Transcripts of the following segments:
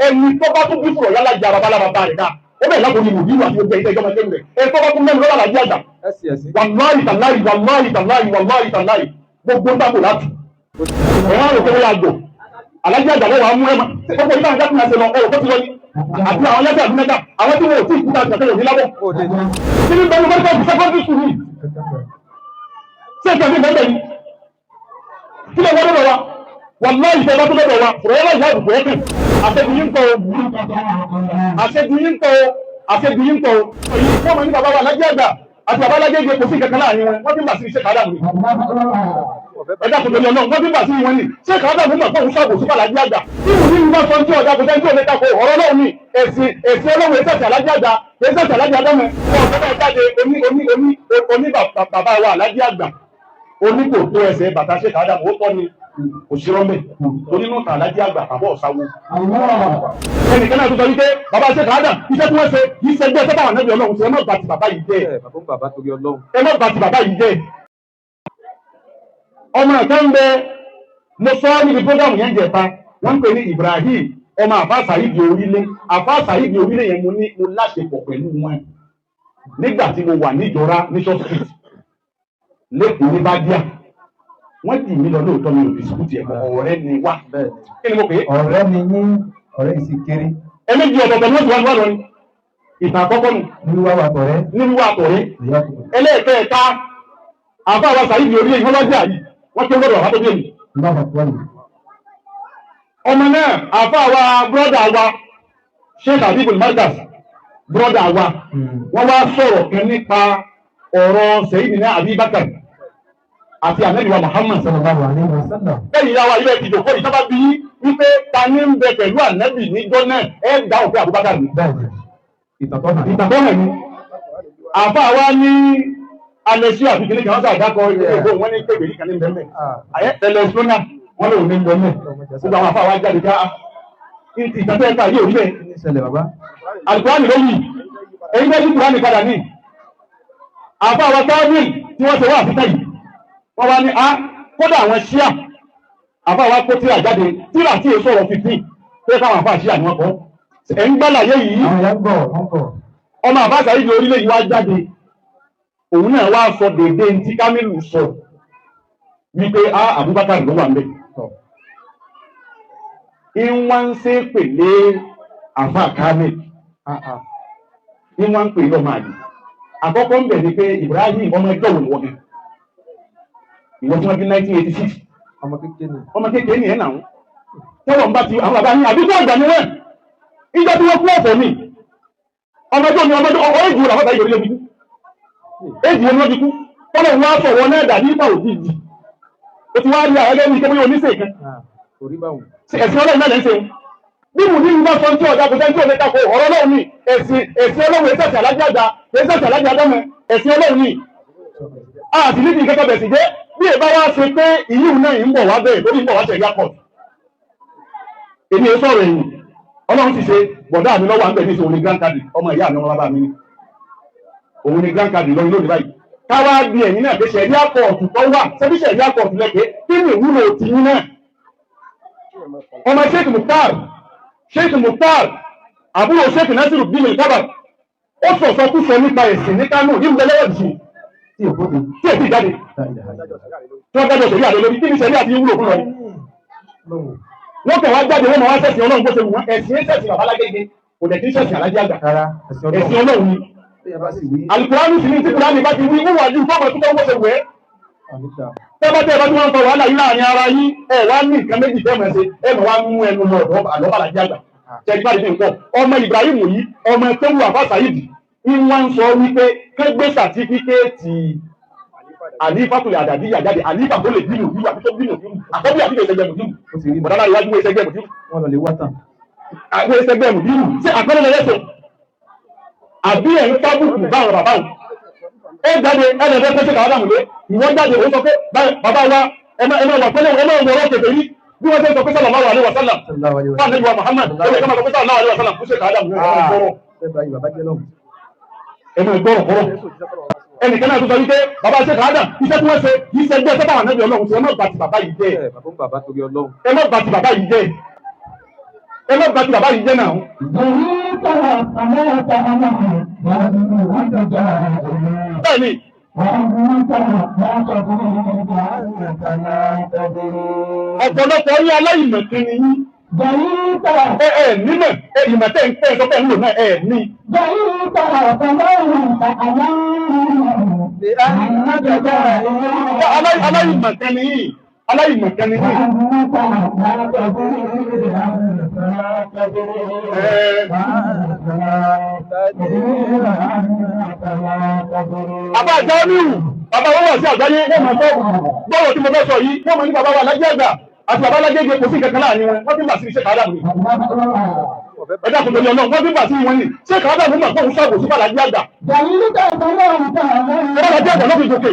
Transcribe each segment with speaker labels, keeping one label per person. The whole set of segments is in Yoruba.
Speaker 1: ẹni tó bá tún bí fúrọ̀ yálà jẹ́ babaláwa bá rẹ̀ dá ó bẹ̀rẹ̀ lápò ní ìwòdì àti gbogbo ẹ̀yìn ìjọba ẹgbẹ́ rẹ̀ ẹni tó bá tún mẹ́rin lọ́wọ́ àlàjì àgbà wàláì tàláì wàláì tàláì wàláì tàláì gbogbo tábò láti ẹ̀rọ àrò tó wọ́n àgbò àlàjì àgbà lọ́wọ́ amú ẹ̀mà gbogbo ìgbà àjá fún ẹsẹ̀ lọ ẹ̀rọ tó ti wọ́n ní àti àwọn ẹlẹ́gbẹ̀ àdúmẹ́ta àwọn tí wọ́n ò tí ì kúta àjàkẹ́ òní lábọ̀ nínú bẹ́ẹ̀ ní bẹ́ẹ̀ secondary school yìí ṣé ìkẹ́ mi bẹ́ẹ̀ ni kí lè wọ́n lọ́wọ́ wàláì ìfẹ́ bá tó lọ́wọ́ wa fúrọ̀ yálà ìyá àdùkù ẹ̀kẹ́ àṣẹ́gun kọ́ àṣẹ́gun yín kọ́ èyí fún ọmọ ní bàbá wa lájẹ́ àgbà àti bàbá lájẹ́ ìgbé kò sí kankan láàrin wọn wọ́n ti ń bà sí iṣẹ́ kàádà mi ẹ̀dá kò lè lọ wọ́n ti ń bà sí wọn ni ṣé kàádà mi mà fóun ṣàbò sípà lájẹ́ àgbà tí mo ní bá sọ tí ọ̀dà kò sẹ́ni tí ò lè takò ọ̀rọ̀ náà ní èsì ọlọ́run ẹ̀sẹ̀ àlájẹ́ àgbà ẹ̀sẹ̀ àlájẹ́ àgbà mọ̀ ọ̀sẹ̀ jáde oní bàbá wa lájẹ́ àgbà oní kò tó ẹsẹ̀ bàtà ṣe kàádà mọ̀ ó tọ́ ni òṣìrọ́ mẹ́ torí náà tà lájẹ́ àgbà àbọ̀ ọ̀sáwó. ẹnìkan náà tó sọ wípé bàbá ṣe kàádà iṣẹ́ tí wọ́n ṣe yìí ṣe gbé sẹ́tà ànábì ọlọ́run ṣe ẹ má bàtì bàbá yìí jẹ́ ẹ má bàtì bàbá yìí jẹ́. ọmọ ẹ̀ka ń bẹ mo sọ níbi program yẹn jẹta wọ́n ń pè ní Ibrahim ọmọ àfá Sàídì Orílé àfá Sàídì Orílé yẹn mo láṣepọ̀ pẹ̀lú wọn nígbà tí mo wà níjọra ní short street lẹ́kọ̀ọ́ ní Bádíà wọ́n dì mí lọ lóòótọ́ mi ò bisikúùtì ẹ̀kọ́ ọ̀rẹ́ ni wá. kí ni mo pè é.
Speaker 2: ọ̀rẹ́ ni yín ọ̀rẹ́ yìí sì kéré.
Speaker 1: ẹlẹ́jì ọ̀tọ̀ọ̀tọ̀ ni wọ́n ti wá lọ ní ìtàn àkọ́kọ́ nù.
Speaker 2: níwá wa tọ̀rẹ́.
Speaker 1: níwá tọ̀rẹ́. ẹlẹ́ẹ̀kẹta àbá wa Sàídì Orílé yìí wọ́n lọ́jà yìí wọ́n tó lọ́dọ̀ wá tó dé mi. ọmọ náà àbá wa bọ́dà wa Sheikh Habibul Markaz bọ́dà wa wọ́n wá sọ̀rọ̀ kan nípa ọ̀rọ̀ Sayyidina Abubakar àti ànábì wa Muhammad sallallahu alaihi wasallam. Bẹ́ẹ̀ni ìyá wa ilé ìdìbò ìjọba bí wípé ta ní ń bẹ pẹ̀lú ànábì níjọ́ náà ẹ dá òfin Abubakar ní. Ìtàkọ́nà ni. Àfa wa ní alẹ́sí àti kìnìún kan sáà dákọ̀ ìgbò wọn ní pèbè yìí kan ní bẹ́ẹ̀. Àyẹ́ tẹlẹsọ́nà wọn lè ní bẹ́ẹ̀. Gbogbo àwọn àfa wa jáde ká ìtàkọ́ ẹ̀ka yìí ò rí bẹ́ẹ̀. Àlùkùránì ló yìí. Èyí bẹ́ẹ̀ ní Kùránì padà ní. Àfa wa káwé tí wọ́n ṣe wá àfikà yìí wọ́n wá ní kódà àwọn ṣíà àfá wa kó tíra jáde tíra tí èso ọ̀rọ̀ 15 tó yẹ káwọn àfá ṣíà ní wọ́n kọ́ ẹ̀ ń gbálàyé yìí ọmọ àfá Sàídì Orílé yìí wá jáde òun náà wá sọ dédé tí Kámílù sọ wípé Abubakar ló wà ń bẹ̀ ìwọ́n ń ṣe pèlé àfá Kámílù ìwọ́n ń pè lọ́mọ àdì àkọ́kọ́ ń bẹ̀ ni pé Ibrahim ọmọ ẹjọ́ òun wọ́n ìwọ́n tí wọ́n bí 1986 ọmọ kékeré ní ẹ̀ náà tẹ́wọ̀ ń bá ti àwọn bàbá ní àbíkú àgbà ní wọ́n ìjọ tí wọ́n kú ọ̀fọ̀ ní ọmọdé ní ọmọdé ọ̀rẹ́jù rà fọ́ta ìgbòrí lóbi èjì wọn lóbi kú tọ́lọ̀ wọn sọ wọn náà dà ní ìpà òjì jì ó ti wá rí àwọn ẹgbẹ́ ní ìṣẹ́ bóyá oníṣẹ́ kan ẹ̀sìn ọlọ́run náà lẹ́sẹ̀ bí mo ní ìgbà sọ tí ọ̀dà kò sẹ́ńtì òní tako ọ̀rọ̀ náà ní ẹ̀sìn ọlọ́run ẹ̀sẹ̀ àlájáda ẹ̀sẹ̀ àlájáda mọ́ ẹ̀sìn ọlọ́run ní àti níbi ìkẹ́kọ̀ọ́ bẹ̀ sí jẹ́ bí ẹ bá wá ṣe pé ìyíù náà ń bọ̀ wá bẹ́ẹ̀ tó ní bọ̀ wá ṣe ìyá pọ̀ èmi sọ̀rọ̀ ẹ̀yìn ọlọ́run ti ṣe bọ̀dá mi lọ́wọ́ àgbẹ̀ ní ìṣòwò ní grand card ọmọ ìyá mi ọmọ bàbá mi òun ní grand card lọ́yìn lónìí báyìí káwá bí ẹ̀yìn náà pé ṣẹ̀rí àpọ̀ọ̀tù tó wà ṣẹ́bí ṣẹ̀rí àpọ̀ọ̀tù lẹ́kẹ̀ẹ́ kí ni ìwúlò ti yín náà ọmọ Sheikh Mukhtar àbúrò Sheikh Nasiru bímil kábà ó sọ̀sọ́ kú sọ nípa ẹ̀sìn ní Kánò ní ìgbẹ́lẹ́wọ̀ jù tí èsì ìjáde tí wọ́n dájọ́ sẹ̀rí àlọ́ lórí kí ní sẹ̀rí àti ìwúlò fún lọ wọ́n kàn wá jáde wọ́n máa wá sẹ̀sìn ọlọ́run bó ṣe wù wọ́n ẹ̀sìn sẹ̀sìn àbálágége kò dẹ̀ kí sẹ̀sìn alájẹ́ àgbà ẹ̀sìn ọlọ́run ni Al-Qur'an sì ní tí Kùránì bá ti wí wọ́n wà ju fọ́ọ̀mù tó wọ́n ṣe wẹ̀ tẹ́bàtẹ́ bá tí wọ́n ń sọ wàhálà yìí láàrin ara yín ẹ̀ wá ní nǹkan méjì tẹ́ mọ̀ ṣe ẹ̀ mọ̀ wá mú ẹnu lọ àlọ́bàlájẹ́ àgbà tẹ́jú bá ti fi nǹkan ọmọ Ibrahim yìí ọmọ tẹ́wù àfá Sàídì wọ́n ń sọ wípé kẹgbẹ́ sàtífíkẹ́ẹ̀tì àlífàtò àdàdíyà jáde àlífà tó lè bínú bínú àti tó bínú bínú àkọ́bí àti ìṣẹ́gbẹ́ mùdínú bọ̀dá láti wájú ìṣẹ́gbẹ́ mùdínú wọn lọ lè wá tàn àwọn ìṣẹ́gbẹ́ mùdínú sí àpẹẹrẹ lẹ́sẹ̀ àbí ẹ̀ ń tábùkù báwọn bàbá wọn ẹ jáde ẹlẹ́fẹ́ pẹ́sẹ̀ kàwádà mùlé ìwọ́n jáde ó sọ pé bàbá wa ẹmọ wà pẹ́lẹ̀ ẹmọ ọ̀rọ̀ kẹfẹ́ rí bí wọ́n tẹ́ sọ pé sallallahu alaihi wasallam fún àlejò Muhammad ó lè kọ́ máa sọ pé sallallahu alaihi wasallam fún ṣe kàwádà mùlé ẹmọ ìgbọ́rọ̀ kọ́rọ̀ ẹnìkan náà tó sọ wípé bàbá ṣe kàádà iṣẹ́ tí wọ́n ṣe yìí ṣe gbé sẹ́tàwà nẹ́bí ọlọ́run tí ẹ má bàtì bàbá yìí jẹ́ ẹ má bàtì bàbá yìí jẹ́ ẹ má gbàtí bàbá yìí jẹ́ náà. Bẹ́ẹ̀ni. Ọ̀pọ̀lọpọ̀ ní aláìmọ̀kan ni yín. Nímọ̀ ìmọ̀tẹ́ ń pẹ́ sọ́pẹ́ ń lò náà ní. Aláìmọ̀kan ni yín. Aláìmọ̀kan ni yín. Bàbá àjọ oníhù, bàbá wọ́n wà sí àgbáyé, wọ́n mọ̀ gbọ́rọ̀ tí mo fẹ́ sọ yìí, wọ́n mọ̀ ní bàbá wa lájẹ́ àgbà àti bàbá lájẹ́ kò sí kankan láàrin wọn, wọ́n fi bà sí iṣẹ́ kàádà mi. Ẹ̀dá kò lórí ọlọ́run, wọ́n fi bà sí wọn ní, ṣé kàádà mi mọ̀ fóun ṣọ́ọ̀bù sí bàlá jẹ́ àgbà. Bàbá lájẹ́ àgbà ló fi gòkè.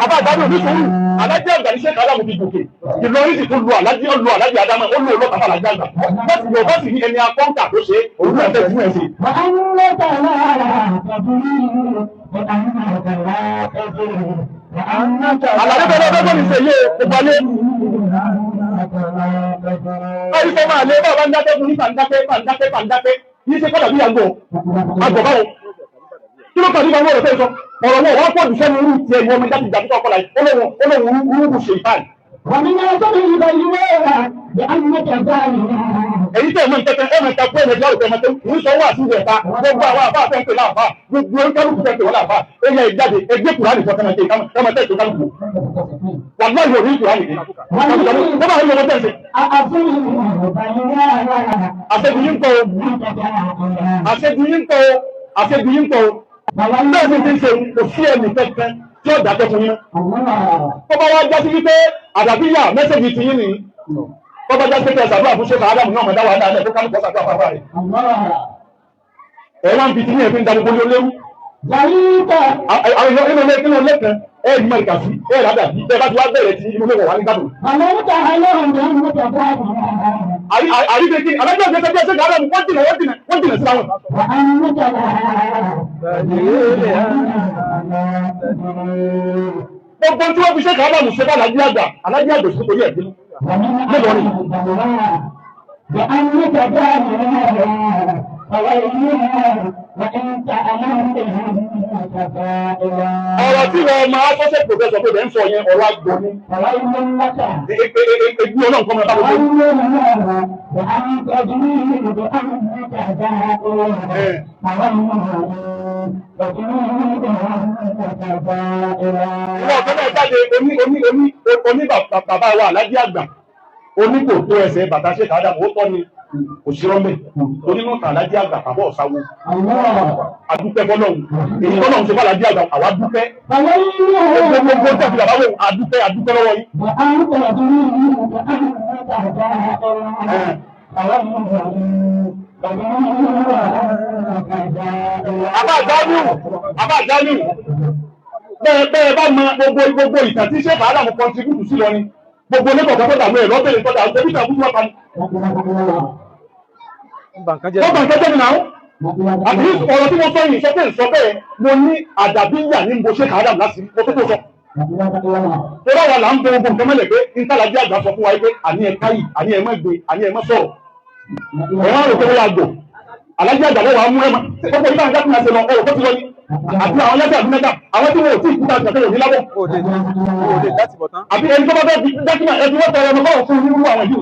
Speaker 1: Bàbá àjọ ní sùúrù, alájẹ́ àgbà ní ṣé kàádà mo fi gòkè. Ìlọrin sì tún lu alájẹ́ àdámọ̀, ó lu olóòtú àbálàjẹ́ àgbà. Wọ́n sì ní ẹni akọ́ńtà tó ṣe òun náà tẹ̀ fún ẹ̀ sí. Àlàyé bẹ́ẹ̀ bẹ́ẹ̀ bẹ́ẹ̀ ní sèyí gbogbo alẹ́. Báyìí fẹ́ máa lé bá wa ń dákẹ́ fún ní pàǹdákẹ́. Yìí ṣe kọ́dà bí àgbọ̀. Àgbọ̀ báwo? Kí ló kàn nípa owó rẹ̀ fẹ́ sọ? Ọ̀rọ̀ wọn wọ́n pọ̀ jù sẹ́nu irú tiẹ̀ ní ọmọ jáde ìjàdùkọ̀ ọkọ̀ láì. Olóhùn urúkú ṣe ìbáyìí. Èyí tẹ̀ mọ́ ìtẹ́tẹ́ ẹ̀mọ̀ ìta fún ẹ̀mẹ̀jọ́ òkè ẹ̀mẹ̀tẹ́ ń sọ wà sí ìrẹ̀ta gbogbo àwọn àbá àfẹ́ ń pè láàfà gbogbo oníkálùkù fẹ́ pè wọ́n láàfà ẹ̀yẹ ìjáde ẹgbẹ́ kùránì fọ́ kẹ́mẹ̀tẹ́ ìtò kálùkù wà náà yóò rí kùránì dé. Bọ́bá àwọn ọmọ tẹ̀sí. Àṣẹ́gun yín kọ́ bẹ́ẹ̀ ni ti ń ṣe kò sí ẹnì kẹ́kẹ́ tí ó dàkẹ́ fún yín. Bọ́bá wa já sí wípé àdàbíyà mẹ́sẹ̀gì ti yín nìyí. Bọ́bá já sí pé ṣàdúrà fún ṣẹ́fà Ádámù náà mọ̀dá wà dáadáa tó ká lùkọ́ ṣàdúrà fáfá rẹ̀. Ẹ̀wọ́n fi ti ní ẹ̀fín darúgbó ló léwu. Àwọn inú ilé kan ẹ̀ẹ́dì mọ̀ ìkàsí ẹ̀ẹ́dì àdàbí bẹ́ẹ̀ bá ti wá bẹ̀rẹ̀ tí inú ilé wọ̀ wá ní gbàdùn. Àríkèké alájọ́ ìgbésẹ̀ bí ẹsẹ̀ dáadáa wọ́n jìnà síra wọn. Gbogbo tí wọ́n fi ṣe kàádà mú ṣe bá alájí àgbà sí torí ẹ̀gbẹ́ lọ́wọ́ ni. Ọ̀rọ̀ tí wọ́n máa fọ́sẹ̀ pòfẹ́sọ̀ pé bẹ́ẹ̀ ń sọ yẹn ọ̀rọ̀ àgbọ̀ ni. Egbú ọlọ́run kọ́ mọ́ bá gbogbo. Ìwọ̀n ọ̀tọ́ náà jáde oní bàbá wa Àlájí àgbà oní kò tó ẹsẹ̀ bàtà ṣe kàádà ó tọ́ ni òṣìrọ́mẹ̀ onínú Àlájí àgbà àbọ̀ ọ̀sáwó adúpẹ́ bọ́lọ́hùn èyí bọ́lọ́hùn ṣe bá Àlájí àgbà àwa dúpẹ́ gbogbo tẹ̀sí bàbá wò adúpẹ́ lọ́wọ́ yìí. Àbá àjálù bẹ́ẹ̀ bá mọ gbogbo ìtàn tí ṣé fàálà mú kọntribútù sí lọ ni gbogbo onígbọ̀gbọ́ tó dàmú ẹ̀ lọ́bẹ̀rẹ̀ tọ́jà ọjọ́ bíta búrú wápa ni. Wọ́n bá ń tẹ́jọ́ mi náà. Àbí ọ̀rọ̀ tí mo sọ yìí sọ bẹ́ẹ̀ mo ní àdàbíyà ní mo ṣe kàádà láti mo tó sọ. Tó bá wà là ń bọ gbogbo nǹkan mẹ́lẹ̀ pé Ìtàlájí àgbà sọ fún wa pé àní ẹ̀ káyì àní ẹ̀ mọ́ gbé àní ẹ̀ mọ́ sọ̀rọ̀. Ẹ̀wọ̀n rò pé wọ́n yà gbò. Àlájí àgbà lọ́wọ́ amú ẹ̀mọ́ gbogbo ìgbà ń dákúnra ṣe lọ ọ̀rọ̀ tó ti lọ ní. Àti àwọn lẹ́gbẹ̀ẹ́ àbí mẹ́ta àwọn tí wọ́n ò tí ì kúta ìjọba òní lábọ̀. Àbí ẹni tó bá fẹ́ dákúnra ẹbí wọ́n tọrọ ọmọ bọ́ọ̀ fún irú àwọn yìí.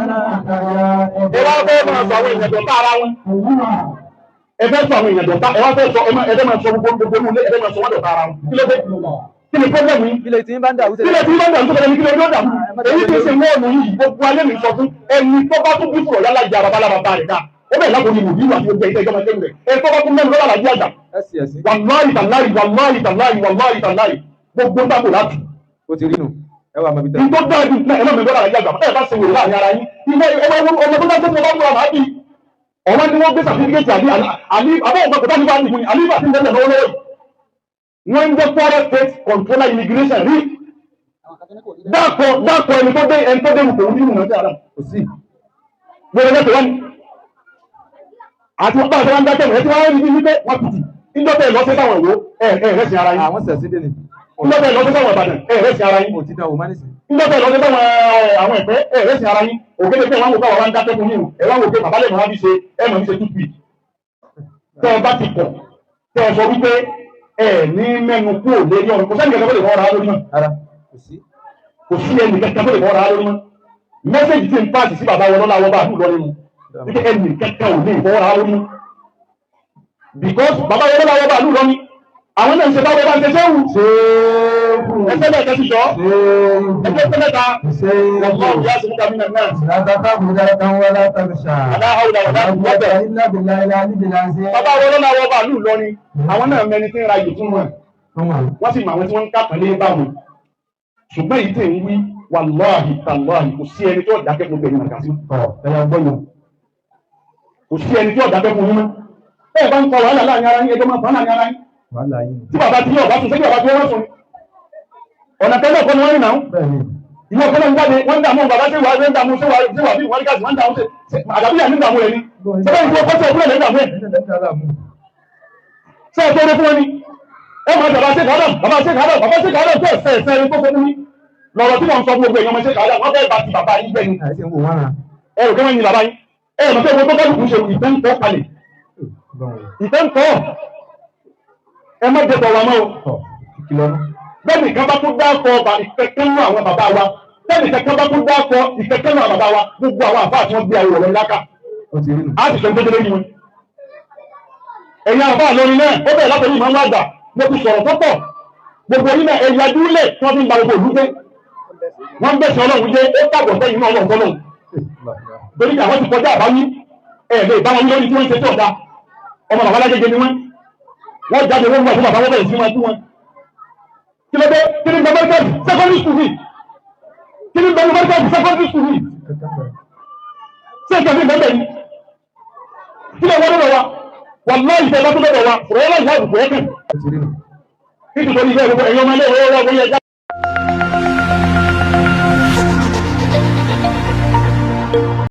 Speaker 1: Ẹ wá fẹ́ máa sọ àwọn èèyàn dọ̀tá ara wọn. Ẹ fẹ́ sọ àwọn èèyàn dọ̀tá ẹ wá fẹ́ sọ ẹ̀dẹ́ máa sọ gbogbo ilé ẹ̀dẹ́ máa sọ wọ́n dọ̀tá ara wọn. Kí ló dé? Kí ni pọ́blẹ́mù yìí? Ilé tí ń bá ń dàrú tó kẹ́lẹ́ ní kí ló dé dàrú? Èyí ti ṣe mọ́ọ̀nù yìí gbogbo alẹ́ mi sọ fún ẹni tó bá tún bí fúrọ̀ yálà ìjà babalábà rẹ̀ dá. Ó bẹ̀rẹ̀ lápò ní ìlú ìwà tí ó gbẹ ilé ìjọba tẹ́lẹ̀ rẹ̀. Ẹ tó bá tún mẹ́rin lọ́wọ́ àlàjì àjà. Wàláì tàláì gbogbo ń dàpọ̀ láti.
Speaker 2: Ó ti rí nù. Ẹ wà mọ̀bí tẹ́lẹ̀.
Speaker 1: Ìjọ dáadé náà ẹ̀rọ mẹ́rin lọ́wọ́ àlàjì àjà. Ẹ bá ṣe wèrè láàrin ara yín. Ọmọ tó dá tó bá múra màá bí. Ọmọ ni wọ́n gbé sàfíkẹ́tì àbọ̀ ọ̀gbọ̀n kò dání bá ní ìfúnni. Àlífà ti ń bẹ̀rẹ̀ lọ́wọ́ lọ́wọ́. Wọ́n ń jẹ́ Forest State Controller Immigration rí. Dákọ̀ ẹni tó dé wùkọ̀ orí ìrùnà tí a rà.
Speaker 2: Kò sí.
Speaker 1: Gbọ́dọ̀ lẹ́tọ̀ wọ́n. Àti wọ́n bá àṣẹ wọn dákẹ́ rẹ̀ tí wọ́n rí ní wípé wọ́n tutù. ìjọba ẹ̀ lọ sí sáwọn ìwó ẹ̀ẹ́rẹ́sìn ara yín.
Speaker 2: àwọn sẹ̀sí dé ni.
Speaker 1: ìjọba ẹ̀ lọ sí sáwọn Ìbàdàn ẹ̀ẹ́rẹ́sìn ara yín.
Speaker 2: mo ti dán o má nìsín.
Speaker 1: ìjọba ẹ̀ lọ sí sáwọn àwọn ẹ̀fẹ́ ẹ̀ẹ́rẹ́sìn ara yín. òkèlè pé wọn wò káwọn wá ń dákẹ́ fún yín ẹ̀ wá wò pé bàbá lẹ́nu wá bí ṣe ẹ̀ mọ̀ ní ṣe túpì. tẹ́ ẹ bá ti kọ̀ tẹ́ ẹ sọ wípé ẹ̀ ní mẹ́nu kú òde ní ọ̀run kò sẹ́ni kẹ́kẹ́ tó lè fọwọ́ ra lórí mọ́. kò sí ẹnì kẹ́kẹ́ tó lè fọwọ́ ra lórí mọ́. mẹ́sẹ̀jì tí ń pàṣẹ sí bàbá wọn lọ́la wọn bá àdúgbò lọ́rí mu wípé ẹnì kẹ́kẹ́ ò ní ìfọwọ́ ra lórí mọ́. because bàbá wọn lọ́la wọn bá àdúgbò lọ́rí àwọn náà ń ṣe bá wọn bá ń ṣe ṣéwù. ẹsẹ̀ bẹ́ẹ̀ kẹ́sì sọ ẹgbẹ́ sẹ́mẹ́ta wọ́n mọ̀ ìyá sọ́mú kàmínà náà. aláhàwùdà wà láti wọ́pẹ̀. bàbá wọn lọ́la wọn bá àdúgbò lọ́rí àwọn náà mẹni tí ń ra yìí fún wọn wọ́n sì mọ àwọn tí wọ́n ń kápẹ́lẹ́ bá wọn ṣùgbọ́n èyí tẹ̀ ń wí wàláhì tàláhì kò sí ẹni tí ó dákẹ́ fún bẹ̀rẹ̀ nàkàtí kò sí ẹni tí ó dákẹ́ fún yín mọ́ ẹ bá ń kọ wàhálà láàrin ara yín ẹjọ́ máa fà láàrin ara yín tí bàbá tí yóò bá tún sẹ́yìn bàbá tí wọ́n sùn ọ̀nà tẹ́lẹ̀ kọ́ ni wọ́n rìn náà ìwọ ọ̀pọ̀lọpọ̀ ń jáde wọ́n ń dààmú bàbá tí wàá ń dààmú sí wàá bí wọ́n ní káàsì wọ́n ń dààmú sí àdàbíyà ní dààmú rẹ̀ ni sẹ́yìn ìwọ kọ́sẹ̀ òkúlẹ̀ ní dààmú ẹ̀ sẹ́yìn tó rẹ fún wọn ni ẹ máa bàbá sí kàádà bàbá sí kàádà bàbá sí kàádà tó ẹ̀sẹ̀ ẹ̀sẹ̀ ẹni tó fẹ́ mú ní lọ́rọ̀ tí wọ́n ń sọ gbogbo èèyàn ọmọ sí kàádà wọ́n fẹ́ bá ti bàbá yín gbẹ̀yìn ẹ̀rù kí wọ́n yin bàbá yín ẹ̀rù tó gbogbo kálukú ṣe ìfẹ́ ń tọ́ kalẹ̀ ìfẹ́ ń tọ́ ẹ má jẹ́ tọ̀wọ́ mọ́ o bẹ́ẹ̀ni kan bá tó dáàkọ ọba ìkẹ́kẹ́ nù àwọn bàbá wa bẹ́ẹ̀ni kankan bá tó dáàkọ ìkẹ́kẹ́ nù àwọn bàbá wa gbogbo àwọn àfáà tí wọ́n gbé ayọ̀ wọ̀nyí láká á sì sọ ní gbẹdẹdẹ yìí wọn. ẹ̀yin àfáà lórí náà ó bẹ̀rẹ̀ látọ̀rí ìmọ̀ àgbà mo ti sọ̀rọ̀ tó pọ̀ gbogbo yìí náà ẹ̀yà dúlẹ̀ tí wọ́n fi ń ba gbogbo òlú dé wọ́n ń bẹ̀sẹ̀ ọlọ́run dé ó tàgbọ̀ sẹ́yìn náà ọlọ́run tọ́lọ́run torí àwọn ti kọjá àbáwí lè bá wọn lórí tí wọ́n ń ṣe tí ọ̀dà ọmọ bàbá lágége ni wọ́n jáde wọ́n gbà fún bàbá wọn bẹ̀rẹ̀ sí wọn bí wọn. kí ló dé kí ni bàbá ìkẹ́ẹ̀dì secondary school yìí kí ni bàbá ìkẹ́ẹ̀dì secondary school yìí ṣé ìkẹ́ẹ̀dì bẹ́ẹ̀ ni kí ló wọ́n lọ́wọ́ wa wàlúwà ìfẹ́ bá tó lọ́wọ́ wa rọ́ọ̀lá ìwà àbùkù ẹ̀kẹ́ nítorí ilé ìwé ẹ̀yọ́ ọmọ ilé ìwé ọwọ́